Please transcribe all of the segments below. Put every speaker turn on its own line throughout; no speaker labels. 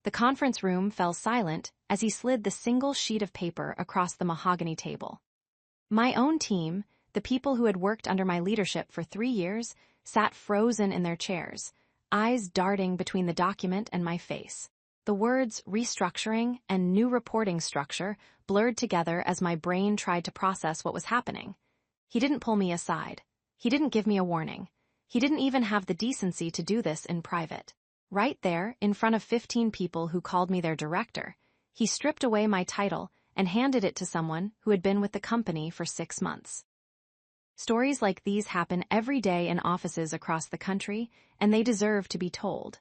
The conference room fell silent as he slid the single sheet of paper across the mahogany table. My own team, the people who had worked under my leadership for 3 years, sat frozen in their chairs, eyes darting between the document and my face. The words restructuring and new reporting structure blurred together as my brain tried to process what was happening. He didn't pull me aside. He didn't give me a warning. He didn't even have the decency to do this in private. Right there, in front of 15 people who called me their director, he stripped away my title and handed it to someone who had been with the company for 6 months. Stories like these happen every day in offices across the country, and they deserve to be told.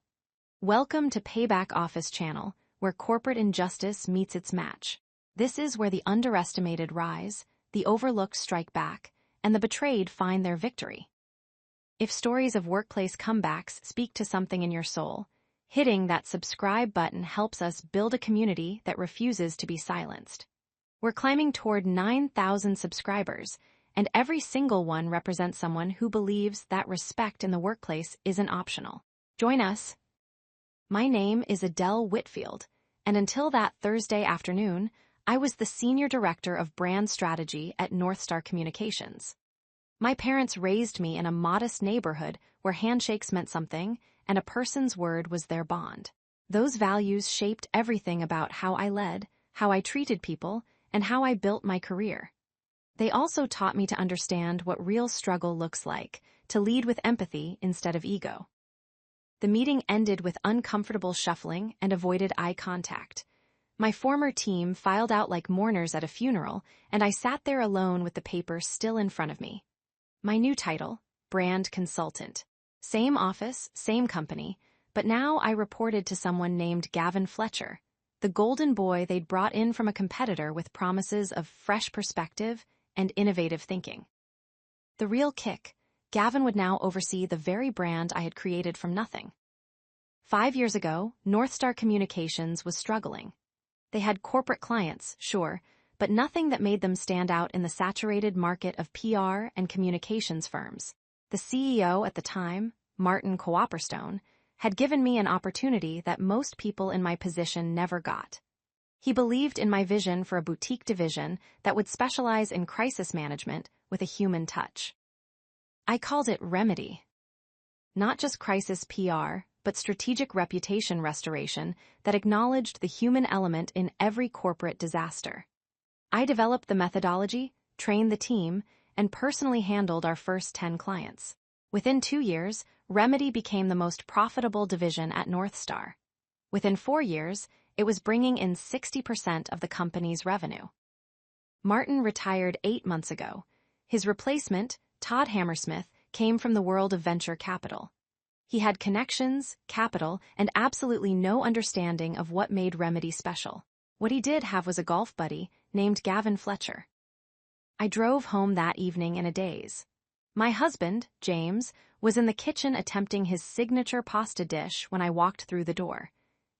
Welcome to Payback Office Channel, where corporate injustice meets its match. This is where the underestimated rise, the overlooked strike back, and the betrayed find their victory. If stories of workplace comebacks speak to something in your soul, hitting that subscribe button helps us build a community that refuses to be silenced. We're climbing toward 9,000 subscribers, and every single one represents someone who believes that respect in the workplace isn't optional. Join us. My name is Adele Whitfield, and until that Thursday afternoon, I was the Senior Director of Brand Strategy at Northstar Communications. My parents raised me in a modest neighborhood where handshakes meant something and a person's word was their bond. Those values shaped everything about how I led, how I treated people, and how I built my career. They also taught me to understand what real struggle looks like, to lead with empathy instead of ego. The meeting ended with uncomfortable shuffling and avoided eye contact. My former team filed out like mourners at a funeral, and I sat there alone with the paper still in front of me. My new title, Brand Consultant. Same office, same company, but now I reported to someone named Gavin Fletcher, the golden boy they'd brought in from a competitor with promises of fresh perspective and innovative thinking. The real kick, Gavin would now oversee the very brand I had created from nothing. 5 years ago, Northstar Communications was struggling. They had corporate clients, sure, but nothing that made them stand out in the saturated market of PR and communications firms. The CEO at the time, Martin Cooperstone, had given me an opportunity that most people in my position never got. He believed in my vision for a boutique division that would specialize in crisis management with a human touch. I called it Remedy. Not just crisis PR, but strategic reputation restoration that acknowledged the human element in every corporate disaster. I developed the methodology, trained the team, and personally handled our first 10 clients. Within 2 years, Remedy became the most profitable division at Northstar. Within 4 years, it was bringing in 60% of the company's revenue. Martin retired 8 months ago. His replacement, Todd Hammersmith, came from the world of venture capital. He had connections, capital, and absolutely no understanding of what made Remedy special. What he did have was a golf buddy named Gavin Fletcher. I drove home that evening in a daze. My husband, James, was in the kitchen attempting his signature pasta dish when I walked through the door.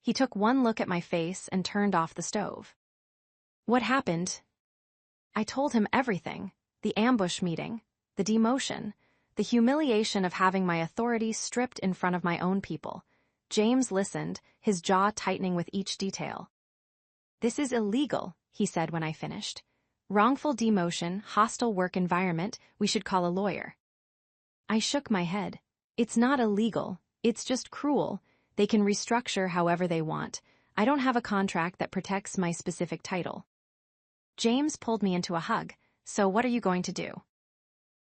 He took one look at my face and turned off the stove. What happened? I told him everything: the ambush meeting, the demotion, the humiliation of having my authority stripped in front of my own people. James listened, his jaw tightening with each detail. "This is illegal," he said when I finished. "Wrongful demotion, hostile work environment, we should call a lawyer." I shook my head. "It's not illegal, it's just cruel. They can restructure however they want. I don't have a contract that protects my specific title." James pulled me into a hug. "So what are you going to do?"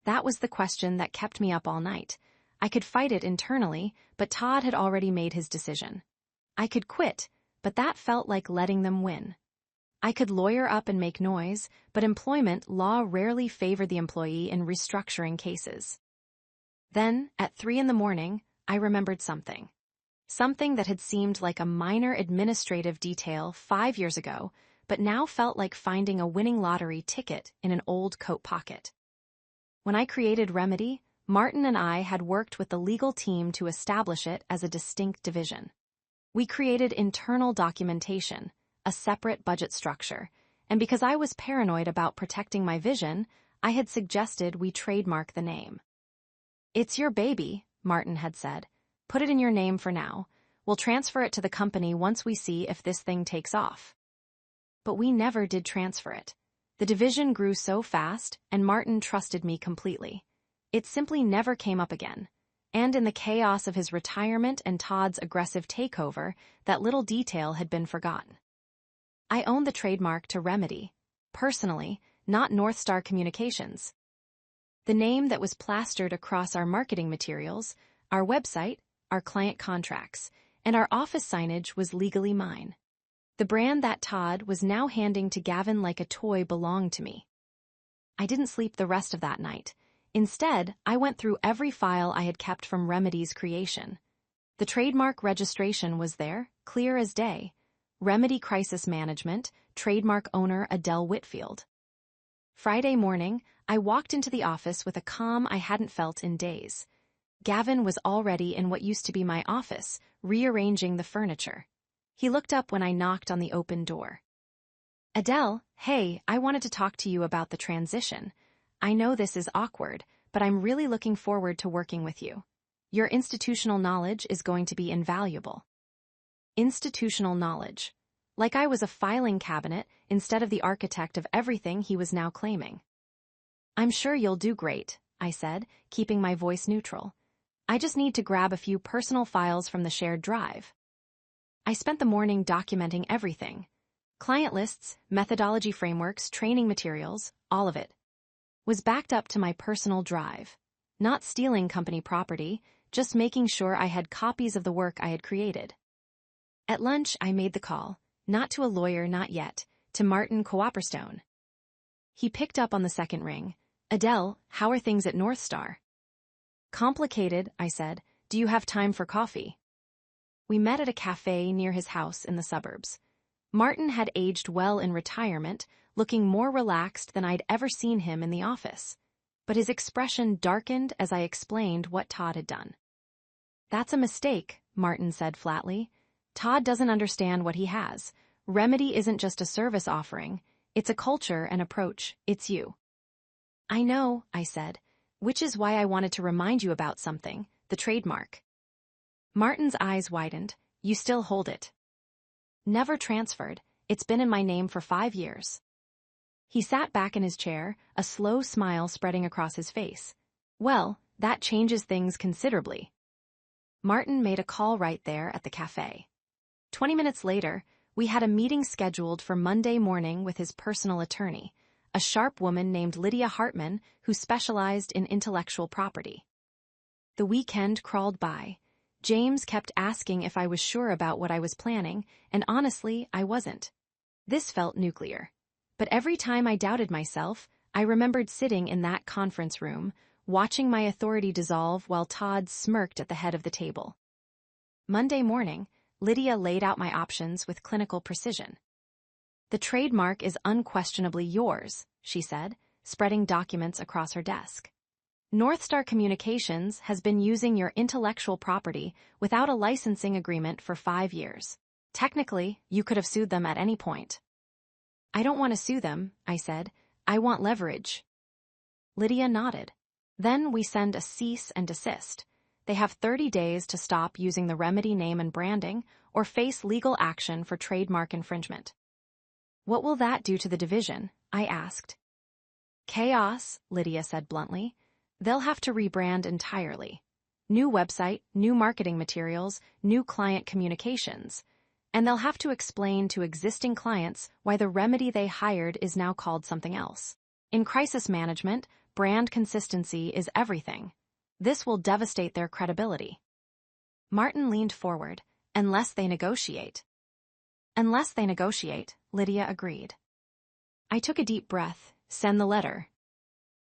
That was the question that kept me up all night. I could fight it internally, but Todd had already made his decision. I could quit, but that felt like letting them win. I could lawyer up and make noise, but employment law rarely favored the employee in restructuring cases. Then, at 3 a.m, I remembered something. Something that had seemed like a minor administrative detail 5 years ago, but now felt like finding a winning lottery ticket in an old coat pocket. When I created Remedy, Martin and I had worked with the legal team to establish it as a distinct division. We created internal documentation, a separate budget structure, and because I was paranoid about protecting my vision, I had suggested we trademark the name. "It's your baby," Martin had said. "Put it in your name for now. We'll transfer it to the company once we see if this thing takes off. But we never did transfer it. The division grew so fast, and Martin trusted me completely. It simply never came up again. And in the chaos of his retirement and Todd's aggressive takeover, that little detail had been forgotten. I owned the trademark to Remedy, personally, not North Star Communications. The name that was plastered across our marketing materials, our website, our client contracts, and our office signage was legally mine. The brand that Todd was now handing to Gavin like a toy belonged to me. I didn't sleep the rest of that night. Instead, I went through every file I had kept from Remedy's creation. The trademark registration was there, clear as day. Remedy Crisis Management, trademark owner Adele Whitfield. Friday morning, I walked into the office with a calm I hadn't felt in days. Gavin was already in what used to be my office, rearranging the furniture. He looked up when I knocked on the open door. Adele, hey, I wanted to talk to you about the transition. I know this is awkward, but I'm really looking forward to working with you. Your institutional knowledge is going to be invaluable. Institutional knowledge. Like I was a filing cabinet instead of the architect of everything he was now claiming. I'm sure you'll do great, I said, keeping my voice neutral. I just need to grab a few personal files from the shared drive. I spent the morning documenting everything. Client lists, methodology frameworks, training materials, all of it was backed up to my personal drive. Not stealing company property, just making sure I had copies of the work I had created. At lunch, I made the call, not to a lawyer, not yet, to Martin Cooperstone. He picked up on the second ring. Adele, how are things at North Star? Complicated, I said. Do you have time for coffee? We met at a cafe near his house in the suburbs. Martin had aged well in retirement, looking more relaxed than I'd ever seen him in the office. But his expression darkened as I explained what Todd had done. That's a mistake, Martin said flatly. Todd doesn't understand what he has. Remedy isn't just a service offering. It's a culture and approach. It's you. I know, I said, which is why I wanted to remind you about something, the trademark. Martin's eyes widened. You still hold it. Never transferred. It's been in my name for 5 years. He sat back in his chair, a slow smile spreading across his face. Well, that changes things considerably. Martin made a call right there at the cafe. 20 minutes later, we had a meeting scheduled for Monday morning with his personal attorney, a sharp woman named Lydia Hartman who specialized in intellectual property. The weekend crawled by. James kept asking if I was sure about what I was planning, and honestly, I wasn't. This felt nuclear. But every time I doubted myself, I remembered sitting in that conference room, watching my authority dissolve while Todd smirked at the head of the table. Monday morning, Lydia laid out my options with clinical precision. The trademark is unquestionably yours, she said, spreading documents across her desk. North Star Communications has been using your intellectual property without a licensing agreement for 5 years. Technically, you could have sued them at any point. I don't want to sue them, I said. I want leverage. Lydia nodded. Then we send a cease and desist. They have 30 days to stop using the Remedy name and branding or face legal action for trademark infringement. What will that do to the division? I asked. Chaos, Lydia said bluntly. They'll have to rebrand entirely. New website, new marketing materials, new client communications. And they'll have to explain to existing clients why the Remedy they hired is now called something else. In crisis management, brand consistency is everything. This will devastate their credibility. Martin leaned forward. Unless they negotiate. Unless they negotiate, Lydia agreed. I took a deep breath. Send the letter.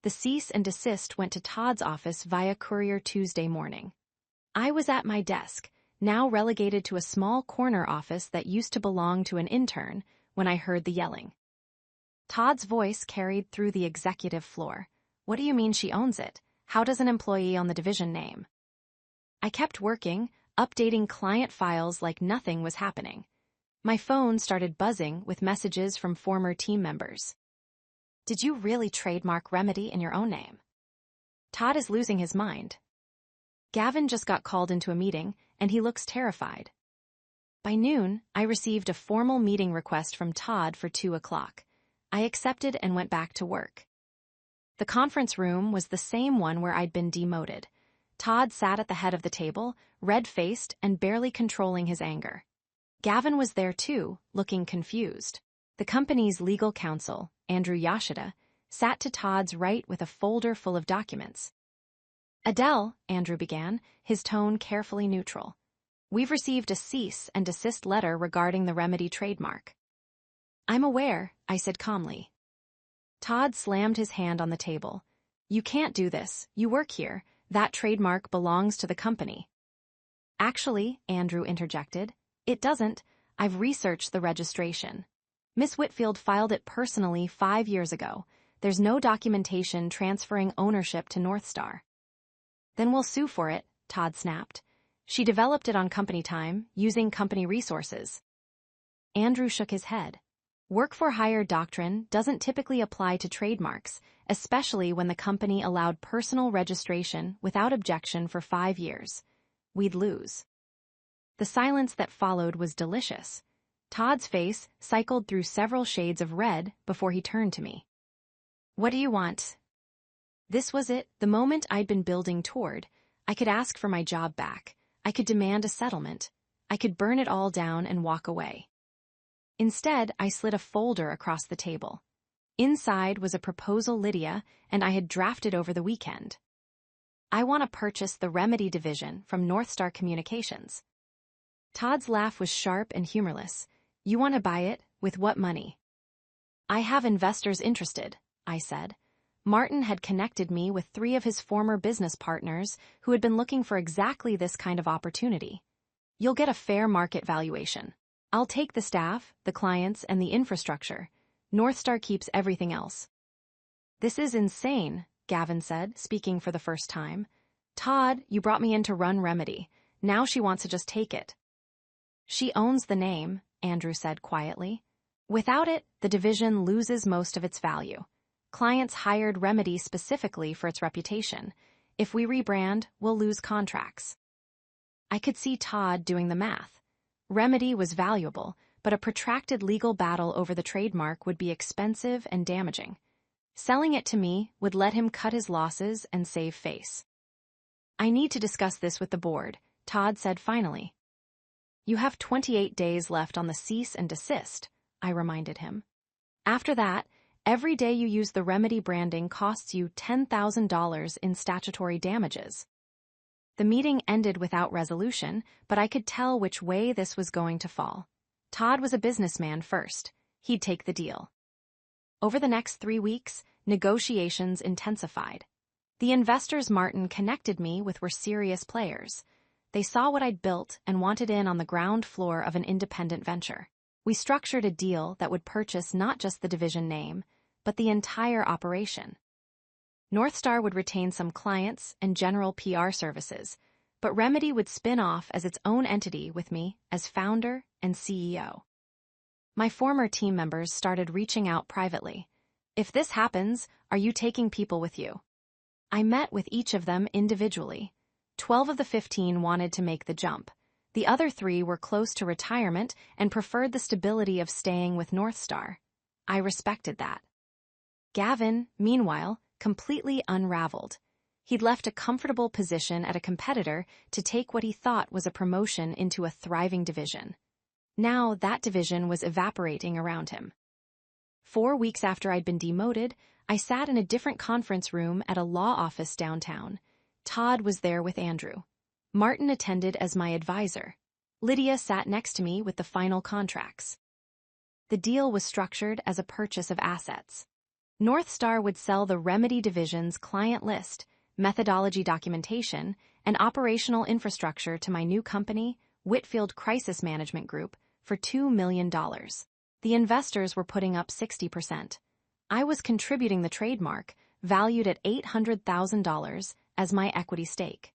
The cease and desist went to Todd's office via courier Tuesday morning. I was at my desk, now relegated to a small corner office that used to belong to an intern, when I heard the yelling. Todd's voice carried through the executive floor. What do you mean she owns it? How does an employee own the division name? I kept working, updating client files like nothing was happening. My phone started buzzing with messages from former team members. Did you really trademark Remedy in your own name? Todd is losing his mind. Gavin just got called into a meeting, and he looks terrified. By noon, I received a formal meeting request from Todd for 2 o'clock. I accepted and went back to work. The conference room was the same one where I'd been demoted. Todd sat at the head of the table, red-faced and barely controlling his anger. Gavin was there too, looking confused. The company's legal counsel, Andrew Yashida, sat to Todd's right with a folder full of documents. Adele, Andrew began, his tone carefully neutral. We've received a cease and desist letter regarding the Remedy trademark. I'm aware, I said calmly. Todd slammed his hand on the table. You can't do this, you work here, that trademark belongs to the company. Actually, Andrew interjected, it doesn't, I've researched the registration. Miss Whitfield filed it personally 5 years ago. There's no documentation transferring ownership to North Star. Then we'll sue for it, Todd snapped. She developed it on company time, using company resources. Andrew shook his head. Work-for-hire doctrine doesn't typically apply to trademarks, especially when the company allowed personal registration without objection for 5 years. We'd lose. The silence that followed was delicious. Todd's face cycled through several shades of red before he turned to me. What do you want? This was it, the moment I'd been building toward. I could ask for my job back. I could demand a settlement. I could burn it all down and walk away. Instead, I slid a folder across the table. Inside was a proposal Lydia and I had drafted over the weekend. I want to purchase the Remedy division from North Star Communications. Todd's laugh was sharp and humorless. You want to buy it? With what money? I have investors interested, I said. Martin had connected me with 3 of his former business partners who had been looking for exactly this kind of opportunity. You'll get a fair market valuation. I'll take the staff, the clients, and the infrastructure. North Star keeps everything else. This is insane, Gavin said, speaking for the first time. Todd, you brought me in to run Remedy. Now she wants to just take it. She owns the name, Andrew said quietly. Without it, the division loses most of its value. Clients hired Remedy specifically for its reputation. If we rebrand, we'll lose contracts. I could see Todd doing the math. Remedy was valuable, but a protracted legal battle over the trademark would be expensive and damaging. Selling it to me would let him cut his losses and save face. I need to discuss this with the board, Todd said finally. You have 28 days left on the cease and desist, I reminded him. After that, every day you use the Remedy branding costs you $10,000 in statutory damages. The meeting ended without resolution, but I could tell which way this was going to fall. Todd was a businessman first. He'd take the deal. Over the next 3 weeks, negotiations intensified. The investors Martin connected me with were serious players. They saw what I'd built and wanted in on the ground floor of an independent venture. We structured a deal that would purchase not just the division name, but the entire operation. North Star would retain some clients and general PR services, but Remedy would spin off as its own entity with me as founder and CEO. My former team members started reaching out privately. If this happens, are you taking people with you? I met with each of them individually. 12 of the 15 wanted to make the jump. The other 3 were close to retirement and preferred the stability of staying with North Star. I respected that. Gavin, meanwhile, completely unraveled. He'd left a comfortable position at a competitor to take what he thought was a promotion into a thriving division. Now that division was evaporating around him. 4 weeks after I'd been demoted, I sat in a different conference room at a law office downtown. Todd was there with Andrew. Martin attended as my advisor. Lydia sat next to me with the final contracts. The deal was structured as a purchase of assets. North Star would sell the Remedy division's client list, methodology documentation, and operational infrastructure to my new company, Whitfield Crisis Management Group, for $2 million. The investors were putting up 60%. I was contributing the trademark, valued at $800,000, as my equity stake.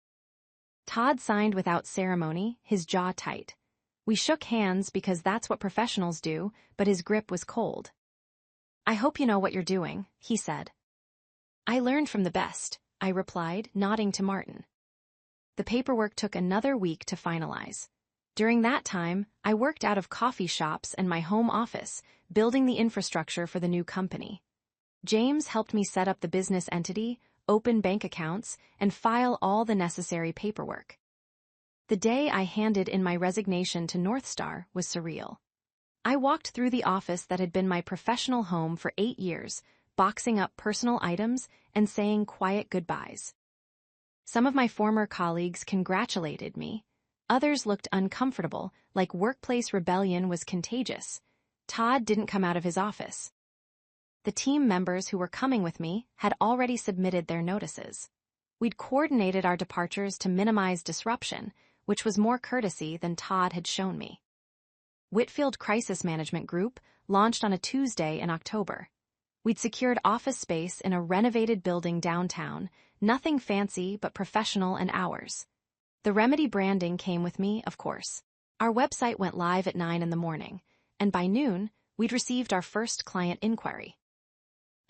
Todd signed without ceremony, his jaw tight. We shook hands because that's what professionals do, but his grip was cold. I hope you know what you're doing, he said. I learned from the best, I replied, nodding to Martin. The paperwork took another week to finalize. During that time, I worked out of coffee shops and my home office, building the infrastructure for the new company. James helped me set up the business entity, open bank accounts, and file all the necessary paperwork. The day I handed in my resignation to North Star was surreal. I walked through the office that had been my professional home for 8 years, boxing up personal items and saying quiet goodbyes. Some of my former colleagues congratulated me. Others looked uncomfortable, like workplace rebellion was contagious. Todd didn't come out of his office. The team members who were coming with me had already submitted their notices. We'd coordinated our departures to minimize disruption, which was more courtesy than Todd had shown me. Whitfield Crisis Management Group launched on a Tuesday in October. We'd secured office space in a renovated building downtown, nothing fancy but professional and ours. The Remedy branding came with me, of course. Our website went live at 9 in the morning, and by noon, we'd received our first client inquiry.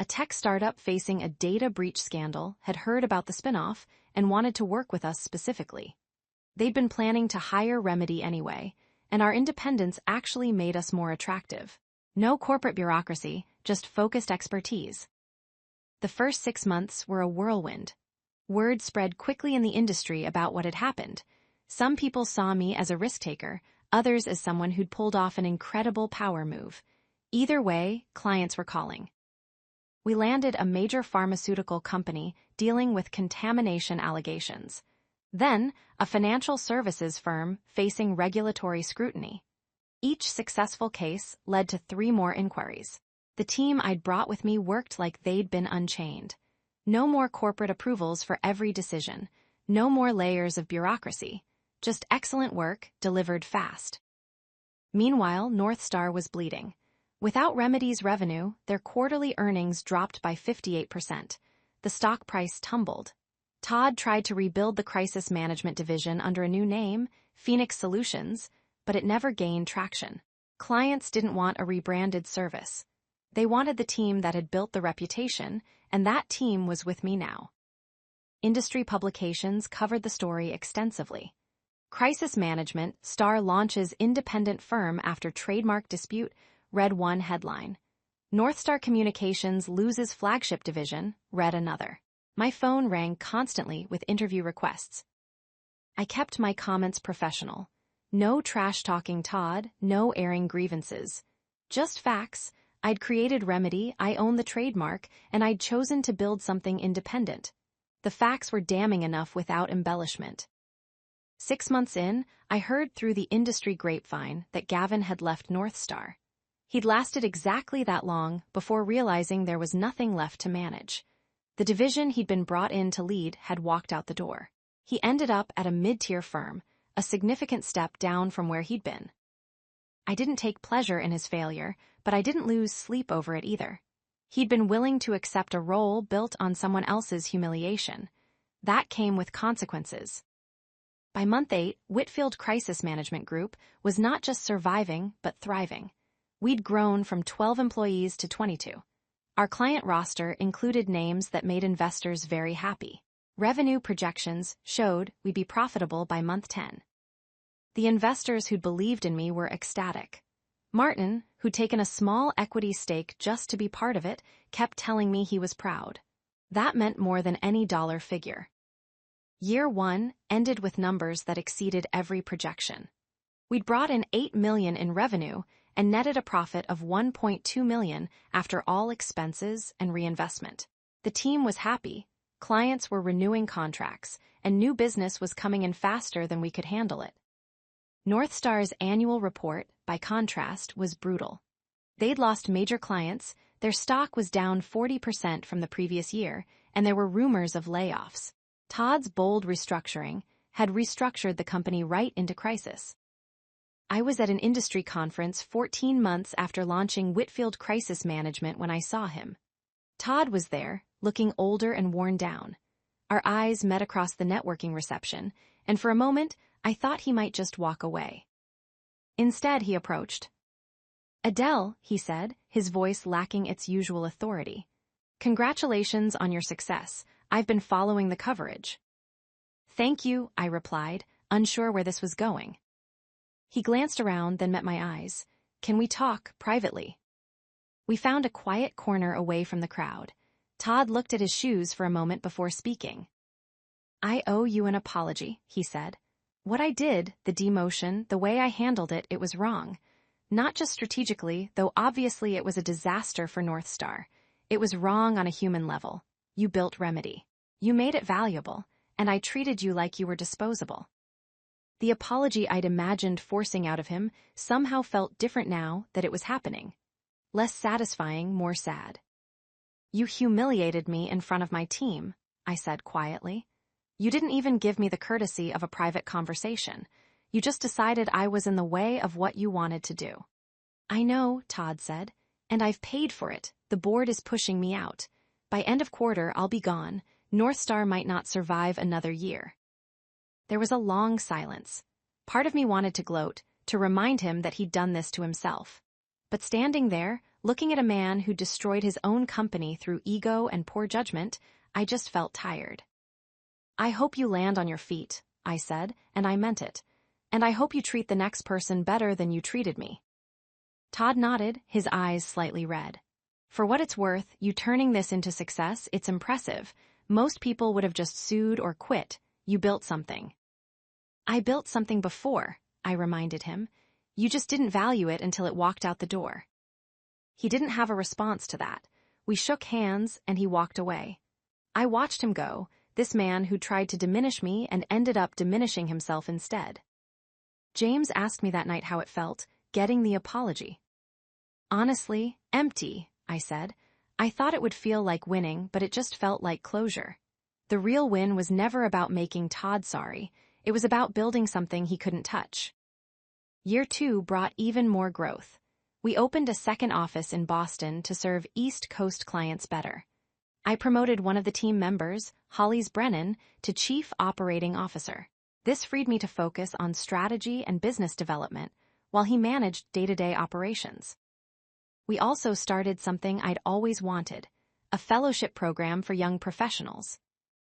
A tech startup facing a data breach scandal had heard about the spinoff and wanted to work with us specifically. They'd been planning to hire Remedy anyway, and our independence actually made us more attractive. No corporate bureaucracy, just focused expertise. The first 6 months were a whirlwind. Word spread quickly in the industry about what had happened. Some people saw me as a risk-taker, others as someone who'd pulled off an incredible power move. Either way, clients were calling. We landed a major pharmaceutical company dealing with contamination allegations. Then, a financial services firm facing regulatory scrutiny. Each successful case led to 3 more inquiries. The team I'd brought with me worked like they'd been unchained. No more corporate approvals for every decision. No more layers of bureaucracy. Just excellent work, delivered fast. Meanwhile, North Star was bleeding. Without Remedy's revenue, their quarterly earnings dropped by 58%. The stock price tumbled. Todd tried to rebuild the crisis management division under a new name, Phoenix Solutions, but it never gained traction. Clients didn't want a rebranded service. They wanted the team that had built the reputation, and that team was with me now. Industry publications covered the story extensively. Crisis Management, Star launches independent firm after trademark dispute, read one headline. North Star Communications loses flagship division, read another. My phone rang constantly with interview requests. I kept my comments professional. No trash-talking Todd, no airing grievances. Just facts. I'd created Remedy, I owned the trademark, and I'd chosen to build something independent. The facts were damning enough without embellishment. 6 months in, I heard through the industry grapevine that Gavin had left North Star. He'd lasted exactly that long before realizing there was nothing left to manage. The division he'd been brought in to lead had walked out the door. He ended up at a mid-tier firm, a significant step down from where he'd been. I didn't take pleasure in his failure, but I didn't lose sleep over it either. He'd been willing to accept a role built on someone else's humiliation. That came with consequences. By month 8, Whitfield Crisis Management Group was not just surviving, but thriving. We'd grown from 12 employees to 22. Our client roster included names that made investors very happy. Revenue projections showed we'd be profitable by month 10. The investors who'd believed in me were ecstatic. Martin, who'd taken a small equity stake just to be part of it, kept telling me he was proud. That meant more than any dollar figure. Year 1 ended with numbers that exceeded every projection. We'd brought in $8 million in revenue and netted a profit of $1.2 million after all expenses and reinvestment. The team was happy, clients were renewing contracts, and new business was coming in faster than we could handle it. North Star's annual report, by contrast, was brutal. They'd lost major clients, their stock was down 40% from the previous year, and there were rumors of layoffs. Todd's bold restructuring had restructured the company right into crisis. I was at an industry conference 14 months after launching Whitfield Crisis Management when I saw him. Todd was there, looking older and worn down. Our eyes met across the networking reception, and for a moment, I thought he might just walk away. Instead, he approached. "Adele," he said, his voice lacking its usual authority. "Congratulations on your success. I've been following the coverage." Thank you, I replied, unsure where this was going. He glanced around, then met my eyes. Can we talk privately? We found a quiet corner away from the crowd. Todd looked at his shoes for a moment before speaking. I owe you an apology, he said. What I did, the demotion, the way I handled it, it was wrong. Not just strategically, though obviously it was a disaster for North Star. It was wrong on a human level. You built Remedy. You made it valuable, and I treated you like you were disposable. The apology I'd imagined forcing out of him somehow felt different now that it was happening. Less satisfying, more sad. You humiliated me in front of my team, I said quietly. You didn't even give me the courtesy of a private conversation. You just decided I was in the way of what you wanted to do. I know, Todd said, and I've paid for it. The board is pushing me out. By end of quarter, I'll be gone. North Star might not survive another year. There was a long silence. Part of me wanted to gloat, to remind him that he'd done this to himself. But standing there, looking at a man who destroyed his own company through ego and poor judgment, I just felt tired. I hope you land on your feet, I said, and I meant it. And I hope you treat the next person better than you treated me. Todd nodded, his eyes slightly red. For what it's worth, you turning this into success, it's impressive. Most people would have just sued or quit. You built something. I built something before, I reminded him. You just didn't value it until it walked out the door. He didn't have a response to that. We shook hands, and he walked away. I watched him go, this man who tried to diminish me and ended up diminishing himself instead. James asked me that night how it felt, getting the apology. Honestly, empty, I said. I thought it would feel like winning, but it just felt like closure. The real win was never about making Todd sorry. It was about building something he couldn't touch. Year 2 brought even more growth. We opened a second office in Boston to serve East Coast clients better. I promoted one of the team members, Holly's Brennan, to Chief Operating Officer. This freed me to focus on strategy and business development, while he managed day-to-day operations. We also started something I'd always wanted, a fellowship program for young professionals.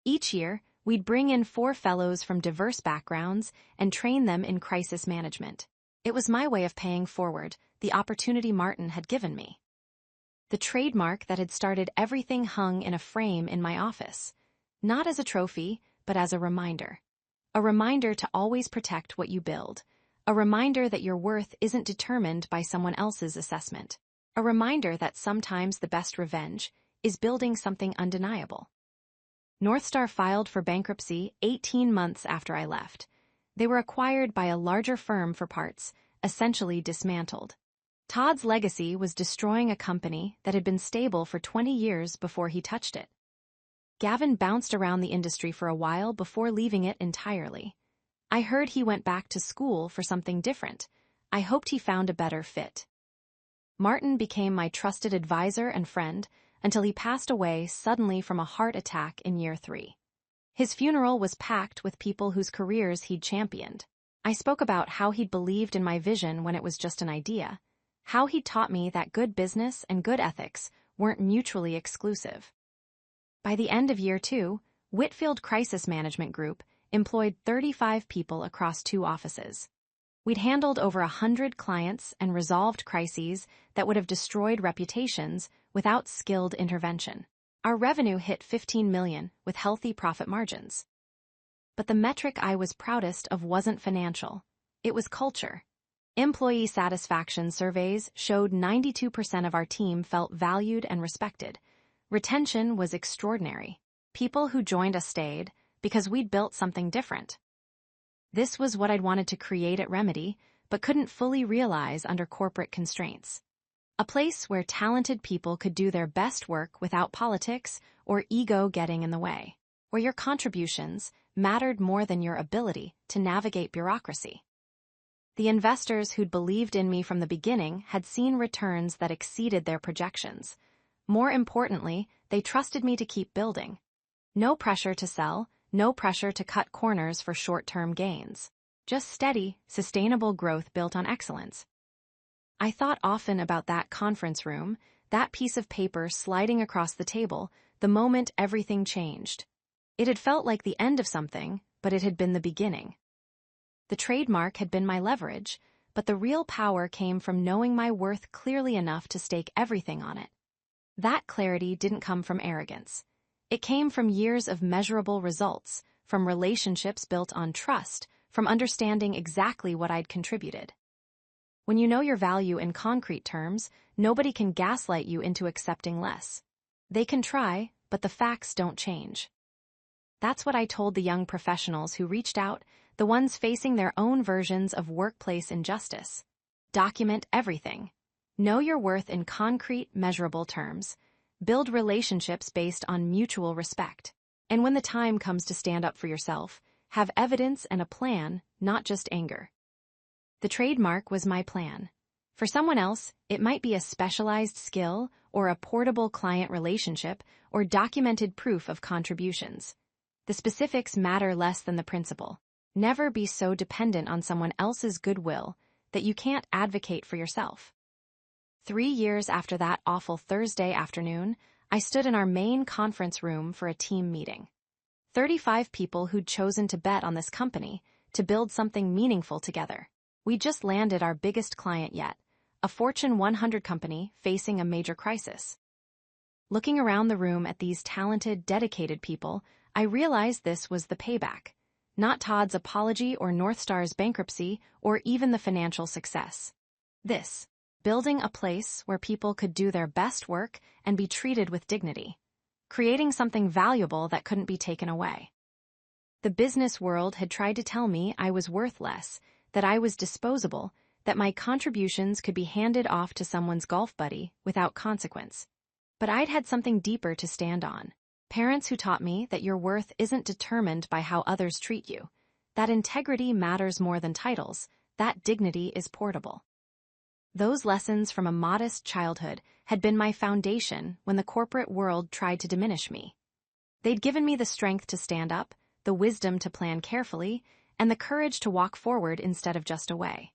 Each year, we'd bring in 4 fellows from diverse backgrounds and train them in crisis management. It was my way of paying forward the opportunity Martin had given me. The trademark that had started everything hung in a frame in my office, not as a trophy, but as a reminder. A reminder to always protect what you build. A reminder that your worth isn't determined by someone else's assessment. A reminder that sometimes the best revenge is building something undeniable. North Star filed for bankruptcy 18 months after I left. They were acquired by a larger firm for parts, essentially dismantled. Todd's legacy was destroying a company that had been stable for 20 years before he touched it. Gavin bounced around the industry for a while before leaving it entirely. I heard he went back to school for something different. I hoped he found a better fit. Martin became my trusted advisor and friend until he passed away suddenly from a heart attack in year 3. His funeral was packed with people whose careers he'd championed. I spoke about how he'd believed in my vision when it was just an idea, how he'd taught me that good business and good ethics weren't mutually exclusive. By the end of year 2, Whitfield Crisis Management Group employed 35 people across 2 offices. We'd handled over 100 clients and resolved crises that would have destroyed reputations without skilled intervention. Our revenue hit $15 million with healthy profit margins. But the metric I was proudest of wasn't financial. It was culture. Employee satisfaction surveys showed 92% of our team felt valued and respected. Retention was extraordinary. People who joined us stayed because we'd built something different. This was what I'd wanted to create at Remedy, but couldn't fully realize under corporate constraints. A place where talented people could do their best work without politics or ego getting in the way, where your contributions mattered more than your ability to navigate bureaucracy. The investors who'd believed in me from the beginning had seen returns that exceeded their projections. More importantly, they trusted me to keep building. No pressure to sell, no pressure to cut corners for short-term gains. Just steady, sustainable growth built on excellence. I thought often about that conference room, that piece of paper sliding across the table, the moment everything changed. It had felt like the end of something, but it had been the beginning. The trademark had been my leverage, but the real power came from knowing my worth clearly enough to stake everything on it. That clarity didn't come from arrogance. It came from years of measurable results, from relationships built on trust, from understanding exactly what I'd contributed. When you know your value in concrete terms, nobody can gaslight you into accepting less. They can try, but the facts don't change. That's what I told the young professionals who reached out, the ones facing their own versions of workplace injustice. Document everything. Know your worth in concrete, measurable terms. Build relationships based on mutual respect. And when the time comes to stand up for yourself, have evidence and a plan, not just anger. The trademark was my plan. For someone else, it might be a specialized skill or a portable client relationship or documented proof of contributions. The specifics matter less than the principle. Never be so dependent on someone else's goodwill that you can't advocate for yourself. 3 years after that awful Thursday afternoon, I stood in our main conference room for a team meeting. 35 people who'd chosen to bet on this company to build something meaningful together. We just landed our biggest client yet, a Fortune 100 company facing a major crisis. Looking around the room at these talented, dedicated people, I realized this was the payback. Not Todd's apology or North Star's bankruptcy or even the financial success. This, building a place where people could do their best work and be treated with dignity. Creating something valuable that couldn't be taken away. The business world had tried to tell me I was worth less, that I was disposable, that my contributions could be handed off to someone's golf buddy without consequence. But I'd had something deeper to stand on. Parents who taught me that your worth isn't determined by how others treat you, that integrity matters more than titles, that dignity is portable. Those lessons from a modest childhood had been my foundation when the corporate world tried to diminish me. They'd given me the strength to stand up, the wisdom to plan carefully, and the courage to walk forward instead of just away.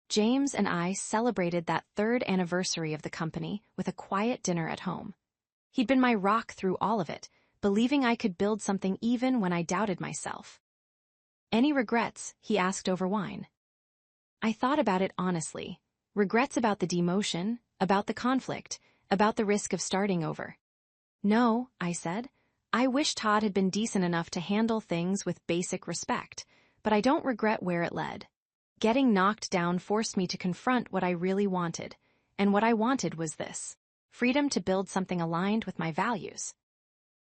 James and I celebrated that 3rd anniversary of the company with a quiet dinner at home. He'd been my rock through all of it, believing I could build something even when I doubted myself. Any regrets? He asked over wine. I thought about it honestly. Regrets about the demotion, about the conflict, about the risk of starting over. No, I said. I wish Todd had been decent enough to handle things with basic respect, but I don't regret where it led. Getting knocked down forced me to confront what I really wanted, and what I wanted was this: freedom to build something aligned with my values.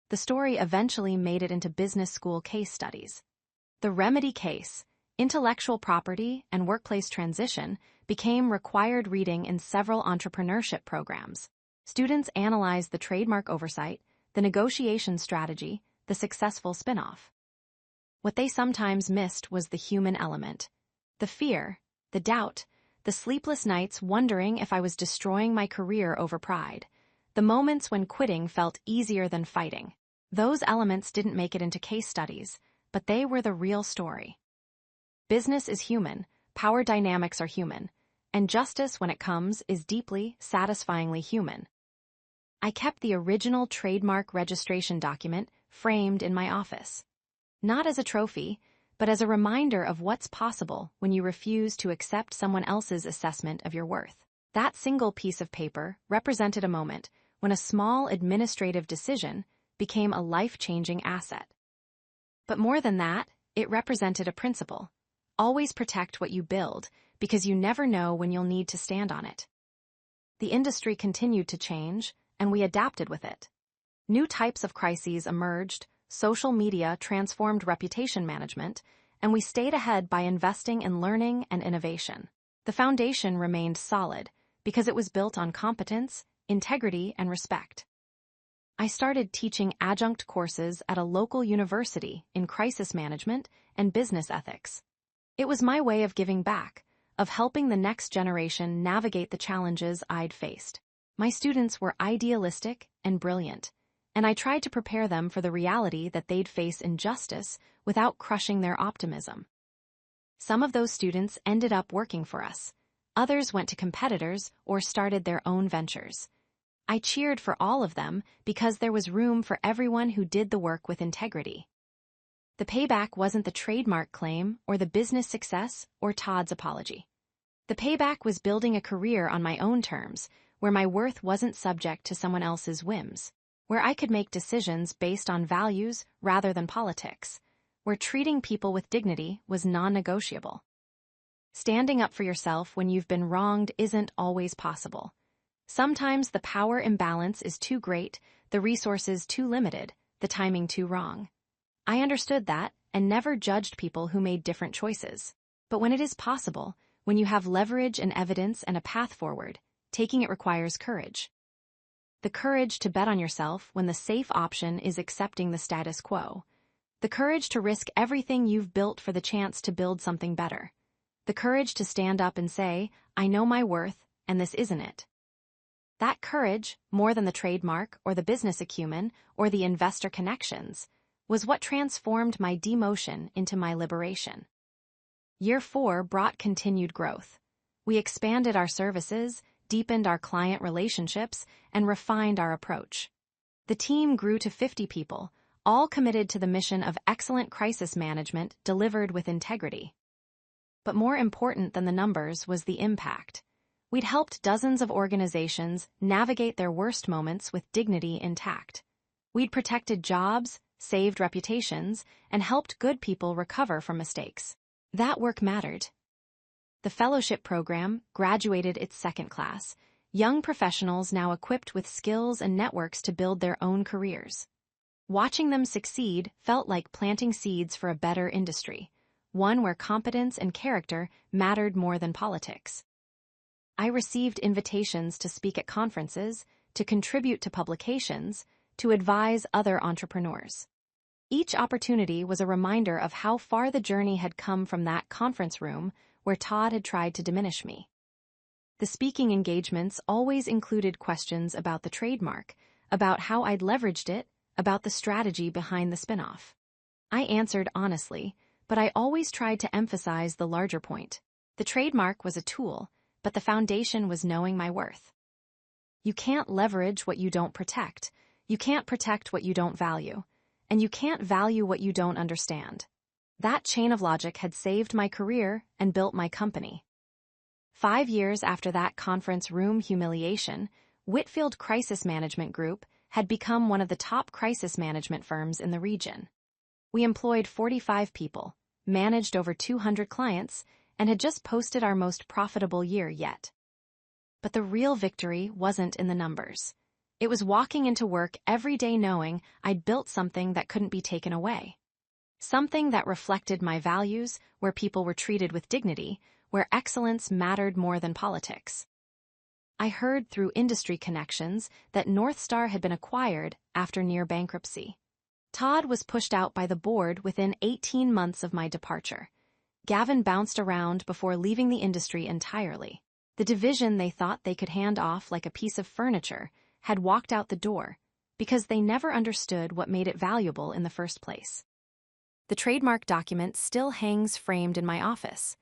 The story eventually made it into business school case studies. The remedy case, intellectual property and workplace transition, became required reading in several entrepreneurship programs. Students analyzed the trademark oversight, the negotiation strategy, the successful spin-off. What they sometimes missed was the human element. The fear, the doubt, the sleepless nights wondering if I was destroying my career over pride, the moments when quitting felt easier than fighting. Those elements didn't make it into case studies, but they were the real story. Business is human, power dynamics are human, and justice, when it comes, is deeply, satisfyingly human. I kept the original trademark registration document framed in my office. Not as a trophy, but as a reminder of what's possible when you refuse to accept someone else's assessment of your worth. That single piece of paper represented a moment when a small administrative decision became a life-changing asset. But more than that, it represented a principle. Always protect what you build, because you never know when you'll need to stand on it. The industry continued to change, and we adapted with it. New types of crises emerged, social media transformed reputation management, and we stayed ahead by investing in learning and innovation. The foundation remained solid because it was built on competence, integrity, and respect. I started teaching adjunct courses at a local university in crisis management and business ethics. It was my way of giving back, of helping the next generation navigate the challenges I'd faced. My students were idealistic and brilliant, and I tried to prepare them for the reality that they'd face injustice without crushing their optimism. Some of those students ended up working for us. Others went to competitors or started their own ventures. I cheered for all of them because there was room for everyone who did the work with integrity. The payback wasn't the trademark claim or the business success or Todd's apology. The payback was building a career on my own terms, where my worth wasn't subject to someone else's whims, where I could make decisions based on values rather than politics, where treating people with dignity was non-negotiable. Standing up for yourself when you've been wronged isn't always possible. Sometimes the power imbalance is too great, the resources too limited, the timing too wrong. I understood that and never judged people who made different choices. But when it is possible, when you have leverage and evidence and a path forward, taking it requires courage. The courage to bet on yourself when the safe option is accepting the status quo. The courage to risk everything you've built for the chance to build something better. The courage to stand up and say, I know my worth, and this isn't it. That courage, more than the trademark or the business acumen or the investor connections, was what transformed my demotion into my liberation. Year 4 brought continued growth. We expanded our services, deepened our client relationships, and refined our approach. The team grew to 50 people, all committed to the mission of excellent crisis management delivered with integrity. But more important than the numbers was the impact. We'd helped dozens of organizations navigate their worst moments with dignity intact. We'd protected jobs, saved reputations, and helped good people recover from mistakes. That work mattered. The fellowship program graduated its second class, young professionals now equipped with skills and networks to build their own careers. Watching them succeed felt like planting seeds for a better industry, one where competence and character mattered more than politics. I received invitations to speak at conferences, to contribute to publications, to advise other entrepreneurs. Each opportunity was a reminder of how far the journey had come from that conference room where Todd had tried to diminish me. The speaking engagements always included questions about the trademark, about how I'd leveraged it, about the strategy behind the spinoff. I answered honestly, but I always tried to emphasize the larger point. The trademark was a tool, but the foundation was knowing my worth. You can't leverage what you don't protect. You can't protect what you don't value. And you can't value what you don't understand. That chain of logic had saved my career and built my company. 5 years after that conference room humiliation, Whitfield Crisis Management Group had become one of the top crisis management firms in the region. We employed 45 people, managed over 200 clients, and had just posted our most profitable year yet. But the real victory wasn't in the numbers. It was walking into work every day knowing I'd built something that couldn't be taken away. Something that reflected my values, where people were treated with dignity, where excellence mattered more than politics. I heard through industry connections that North Star had been acquired after near bankruptcy. Todd was pushed out by the board within 18 months of my departure. Gavin bounced around before leaving the industry entirely. The division they thought they could hand off like a piece of furniture had walked out the door because they never understood what made it valuable in the first place. The trademark document still hangs framed in my office,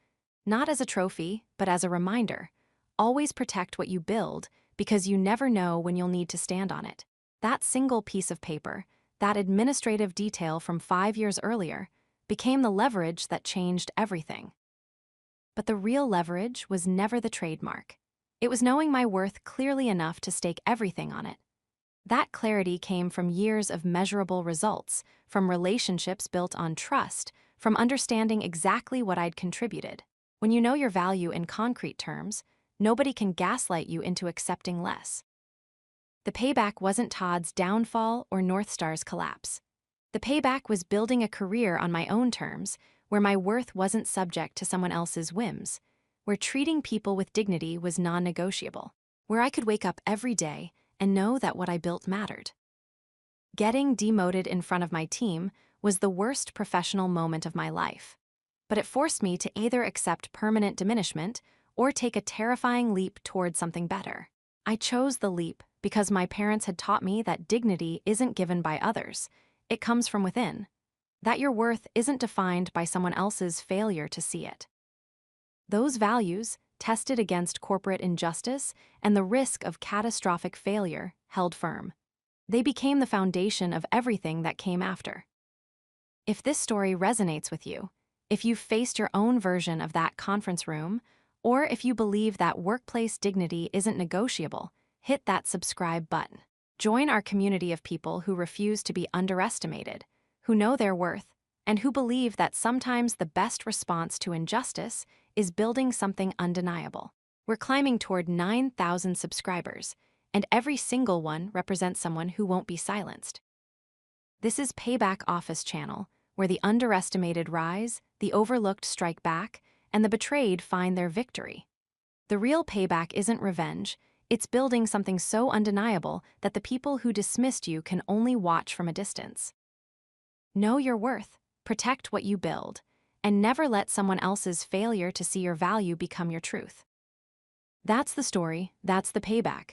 not as a trophy, but as a reminder. Always protect what you build because you never know when you'll need to stand on it. That single piece of paper, that administrative detail from 5 years earlier, became the leverage that changed everything. But the real leverage was never the trademark. It was knowing my worth clearly enough to stake everything on it. That clarity came from years of measurable results, from relationships built on trust, from understanding exactly what I'd contributed. When you know your value in concrete terms, nobody can gaslight you into accepting less. The payback wasn't Todd's downfall or North Star's collapse. The payback was building a career on my own terms, where my worth wasn't subject to someone else's whims, where treating people with dignity was non-negotiable, where I could wake up every day and know that what I built mattered. Getting demoted in front of my team was the worst professional moment of my life, but it forced me to either accept permanent diminishment or take a terrifying leap toward something better. I chose the leap because my parents had taught me that dignity isn't given by others, it comes from within, that your worth isn't defined by someone else's failure to see it. Those values, tested against corporate injustice and the risk of catastrophic failure, held firm. They became the foundation of everything that came after. If this story resonates with you, if you've faced your own version of that conference room, or if you believe that workplace dignity isn't negotiable, hit that subscribe button. Join our community of people who refuse to be underestimated, who know their worth, and who believe that sometimes the best response to injustice is building something undeniable. We're climbing toward 9,000 subscribers, and every single one represents someone who won't be silenced. This is Payback Office Channel, where the underestimated rise, the overlooked strike back, and the betrayed find their victory. The real payback isn't revenge, it's building something so undeniable that the people who dismissed you can only watch from a distance. Know your worth, protect what you build, and never let someone else's failure to see your value become your truth. That's the story, that's the payback.